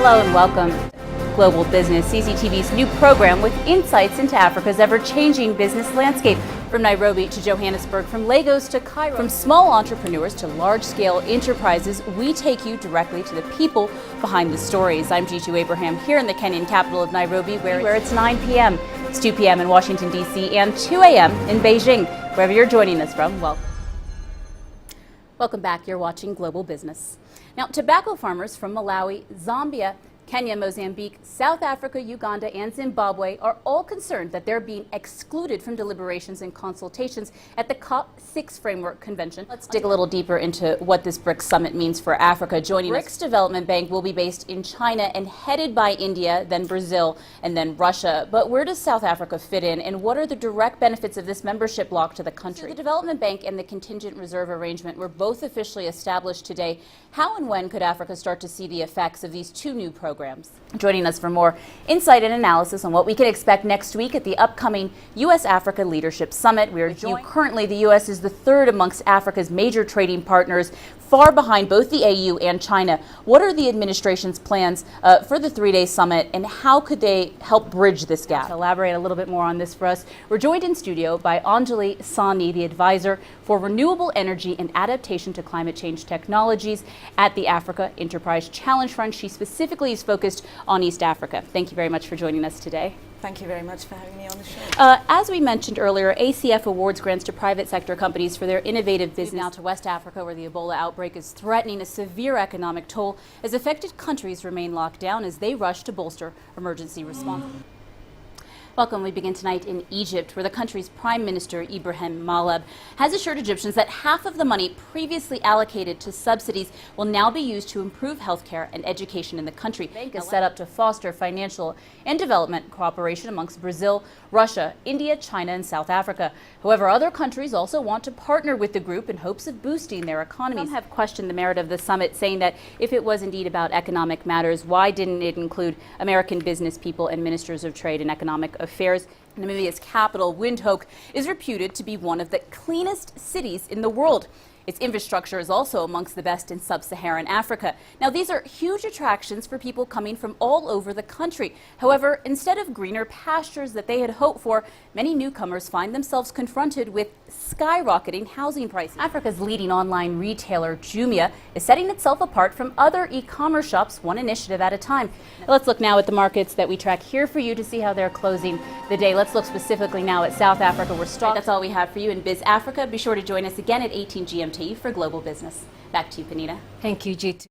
Hello and welcome to Global Business, CCTV's new program with insights into Africa's ever-changing business landscape. From Nairobi to Johannesburg, from Lagos to Cairo, from small entrepreneurs to large-scale enterprises, we take you directly to the people behind the stories. I'm Jitu Abraham here in the Kenyan capital of Nairobi, where it's 9 p.m. It's 2 p.m. in Washington, D.C. and 2 a.m. in Beijing. Wherever you're joining us from, welcome back. You're watching Global Business. Now, tobacco farmers from Malawi, Zambia, Kenya, Mozambique, South Africa, Uganda, and Zimbabwe are all concerned that they're being excluded from deliberations and consultations at the COP6 Framework Convention. Let's dig a little deeper into what this BRICS summit means for Africa. Joining us, BRICS Development Bank will be based in China and headed by India, then Brazil, and then Russia. But where does South Africa fit in, and what are the direct benefits of this membership bloc to the country? So the Development Bank and the Contingent Reserve Arrangement were both officially established today. How and when could Africa start to see the effects of these two new programs? Joining us for more insight and analysis on what we can expect next week at the upcoming U.S.-Africa Leadership Summit. Currently, the U.S. is the third amongst Africa's major trading partners, far behind both the AU and China. What are the administration's plans for the three-day summit, and how could they help bridge this gap? To elaborate a little bit more on this for us, we're joined in studio by Anjali Sawhney, the advisor for renewable energy and adaptation to climate change technologies at the Africa Enterprise Challenge Fund. She specifically is focused on East Africa. Thank you very much for joining us today. Thank you very much for having me on the show. As we mentioned earlier, ACF awards grants to private sector companies for their innovative business. Now to West Africa, where the Ebola outbreak is threatening a severe economic toll as affected countries remain locked down as they rush to bolster emergency response. Welcome. We begin tonight in Egypt, where the country's Prime Minister, Ibrahim Malab, has assured Egyptians that half of the money previously allocated to subsidies will now be used to improve healthcare and education in the country. The bank is set up to foster financial and development cooperation amongst Brazil, Russia, India, China, and South Africa. However, other countries also want to partner with the group in hopes of boosting their economies. Some have questioned the merit of the summit, saying that if it was indeed about economic matters, why didn't it include American business people and ministers of trade and economic affairs? Namibia's capital, Windhoek, is reputed to be one of the cleanest cities in the world. Its infrastructure is also amongst the best in sub-Saharan Africa. Now, these are huge attractions for people coming from all over the country. However, instead of greener pastures that they had hoped for, many newcomers find themselves confronted with skyrocketing housing prices. Africa's leading online retailer, Jumia, is setting itself apart from other e-commerce shops, one initiative at a time. Let's look now at the markets that we track here for you to see how they're closing the day. Let's look specifically now at South Africa, where stock. That's all we have for you in Biz Africa. Be sure to join us again at 18 GMT for Global Business. Back to you, Panita. Thank you, Jitu.